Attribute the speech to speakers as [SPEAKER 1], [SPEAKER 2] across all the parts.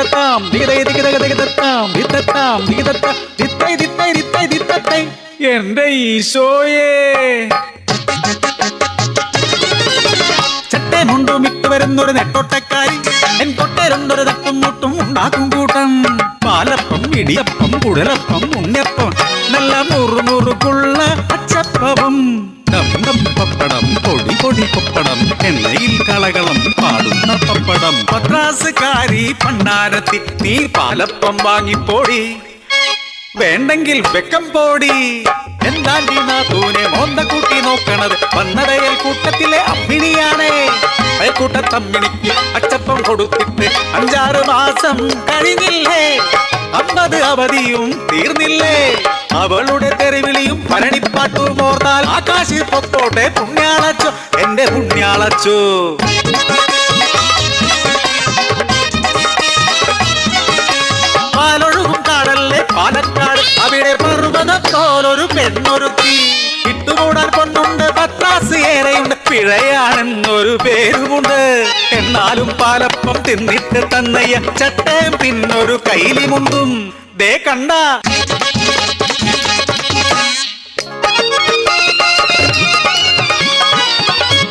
[SPEAKER 1] ദിഗതത്താം ദിഗതൈ ദിഗതഗ ദിഗതത്താം ദിത്തത്താം ദിഗതത്ത ദിത്തൈ ദിത്തൈ ദിത്തൈ ദിത്തത്തൈ. എന്റെ ഈശോയേ, ചട്ടേ മുണ്ടും ഇട്ട് വരുന്നൊരു നെട്ടോട്ടക്കാരി, എൻ കൊട്ടേരുണ്ടൊരു തട്ടും മുട്ടും ഉണ്ടാക്കും കൂട്ടം. പാലപ്പം, ഇടിയപ്പം, കുഴലപ്പം, ഉണ്ണിയപ്പം, നല്ല മുറുമുറുക്കുള്ള അച്ചപ്പവും. പപ്പടം, പൊടി പൊടി പപ്പടം, എണ്ണയിൽ കളകളം പാടുന്ന പപ്പടം. പത്രാസുകാരി പണ്ടാരത്തി, നീ പാലപ്പം വാങ്ങിപ്പോടി, വേണ്ടെങ്കിൽ വെക്കം പോടി. എന്താണ്ടി നാത്തൂനെ മോന്ത കൂട്ടി നോക്കണത്, വന്നടയൽ കൂട്ടത്തിലെ അമ്മിണിയാണേ. അയൽക്കൂട്ടത്തമ്മിണിക്ക് അച്ചപ്പം കൊടുത്തിട്ട് 5-6 മാസം കഴിഞ്ഞില്ലേ, 50 അവധിയും തീർന്നില്ലേ. അവളുടെ തെരുവിളിയും ഭരണിപ്പാട്ടും ഓർത്താൽ ആകാശിൽ പൊക്കോട്ടെ പുണ്യാളച്ചോ, എന്റെ പുണ്യാളച്ചോ. പാലൊഴുകും കാടല്ലേ പാലക്കാട്, അവിടെ പർവ്വതത്തോലൊരു പെണ്ണൊരുത്തി. ഇട്ടുകൂടാൻ കൊണ്ടുണ്ട്, പത്രാസ് ഏറെയുണ്ട്, പിഴയാണെന്നൊരു പേരുമുണ്ട്. എന്നാലും പാലപ്പം തിന്നിട്ട് തന്നയ്യ ചട്ടയും പിന്നൊരു കൈലിമുണ്ടും. ദേ കണ്ട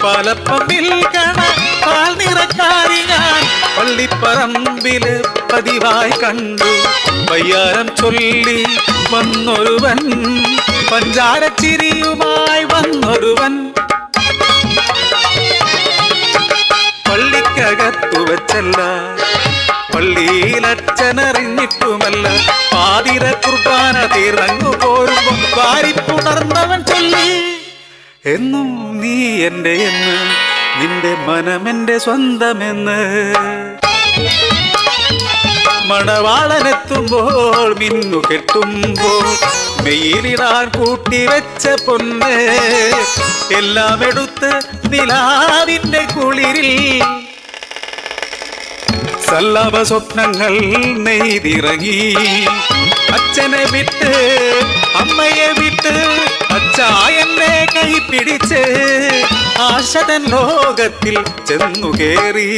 [SPEAKER 1] പാലപ്പം വിൽക്കണ പാൽ നിറക്കാരി ഞാൻ പള്ളിപ്പറമ്പില് പതിവായി കണ്ടു. വയ്യാരം ചൊല്ലി വന്നൊരുവൻ, പഞ്ചാരച്ചിരിയുമായി വന്നൊരുവൻ. പള്ളിക്കകത്തു വെച്ചല്ല, പള്ളിയിലച്ഛനറിഞ്ഞിട്ടുമല്ല, പാതിര കുർബാന തീർന്നു പോരുമ്പോ വാരിപ്പുണർന്നവൻ ചൊല്ലി, എന്നും നീ എന്റെ എന്ന്, നിന്റെ മനമെന്റെ സ്വന്തമെന്ന്. മണവാളനെത്തുമ്പോൾ മിന്നു കെട്ടുമ്പോൾ മെയിലിടാൻ കൂട്ടിവെച്ച പൊന്ന്, എല്ലാം എടുത്ത് നിലാവിന്റെ കുളിരിൽ സല്ലഭ സ്വപ്നങ്ങൾ നെയ്തിറങ്ങി. അച്ഛനെ വിട്ട് അമ്മയെ വിട്ട് അച്ചായന്റെ കൈ പിടിച്ച് ആശതൻ ലോകത്തിൽ ചെന്നു കേറി.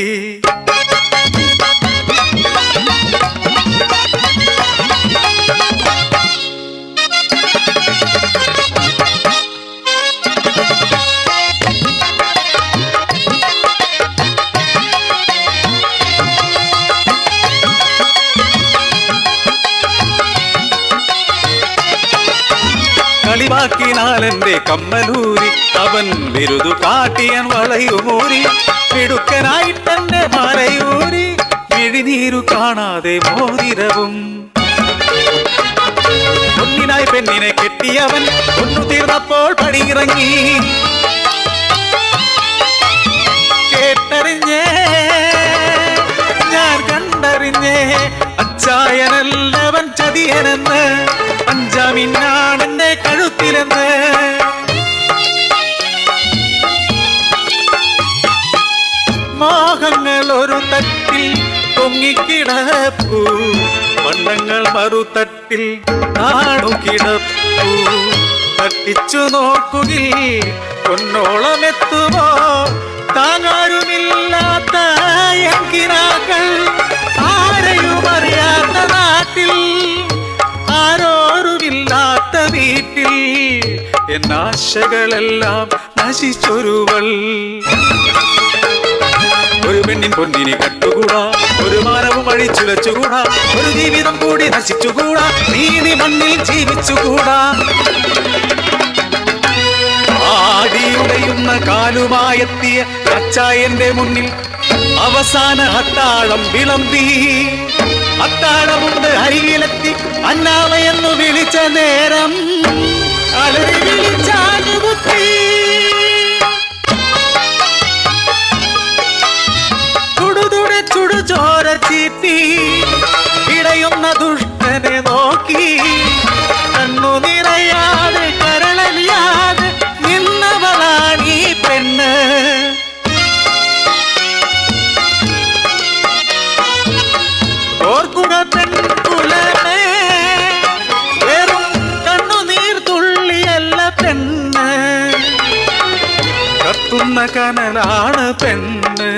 [SPEAKER 1] കളിവാക്കിനാലെന്റെ കമ്മലൂരി, അവൻ വിരുതു കാട്ടിയൻ വളയുമൂരി. മിടുക്കനായിട്ടെന്റെ മലയൂരി, മിഴിനീരു കാണാതെ മോതിരവും. പൊന്നിനായി പെണ്ണിനെ കെട്ടിയവൻ ഒന്നു തീർന്നപ്പോൾ പടിയിറങ്ങി. കേട്ടറിഞ്ഞേ ഞാൻ കണ്ടറിഞ്ഞേ, അച്ചായനല്ലവൻ ചതിയനെന്ന്, പഞ്ചാമിന്നാണെന്റെ കഴുത്തിലെന്ന്. മോഹങ്ങൾ ഒരു തട്ടിൽ പൊങ്ങിക്കിടപ്പൂ, പണ്ടങ്ങൾ മറുതട്ടിൽ നാണുകിടപ്പൂ. തട്ടിച്ചു നോക്കുകിൽ പൊന്നോളമെത്തുമോ, താങ്ങാരുമില്ലാത്ത എങ്കിനാക്കൾ, ആരെയും അറിയാത്ത നാട്ടിൽ, ആരോരുമില്ലാത്ത വീട്ടിൽ, എന്നാശകളെല്ലാം നശിച്ചൊരുവൾ. ഒരു പെണ്ണിൻ പൊന്നിനെ കട്ടുകൂടാ, ഒരു മാനവും അഴിച്ചുലച്ചുകൂടാ, ഒരു ജീവിതം കൂടി നശിച്ചുകൂടാ, നീതി മണ്ണിൽ ജീവിച്ചുകൂടാ. ആടിയുടയുന്ന കാലുമായെത്തിയ അച്ചായന്റെ മുന്നിൽ അവസാന അത്താഴം വിളമ്പി. അത്താഴമുണ്ട് അരികിലെത്തി, അന്നാമയെന്നു വിളിച്ച നേരം അലറി വിളിച്ചാലുകുത്തി. തുടുതുടെ ചുടുചോര ചീറ്റി ഇടയുന്ന ദുഷ്ടനെ നോക്കി, കണ്ണു നിറയാതെ കരളലിയാതെ നിന്നവളാണീ പെണ്ണ്. ഓർക്കുക പെൺകുലമേ, വെറും കണ്ണുനീർ തുള്ളിയല്ല പെണ്ണ്, കത്തുന്ന കനലാണ് പെണ്ണ്.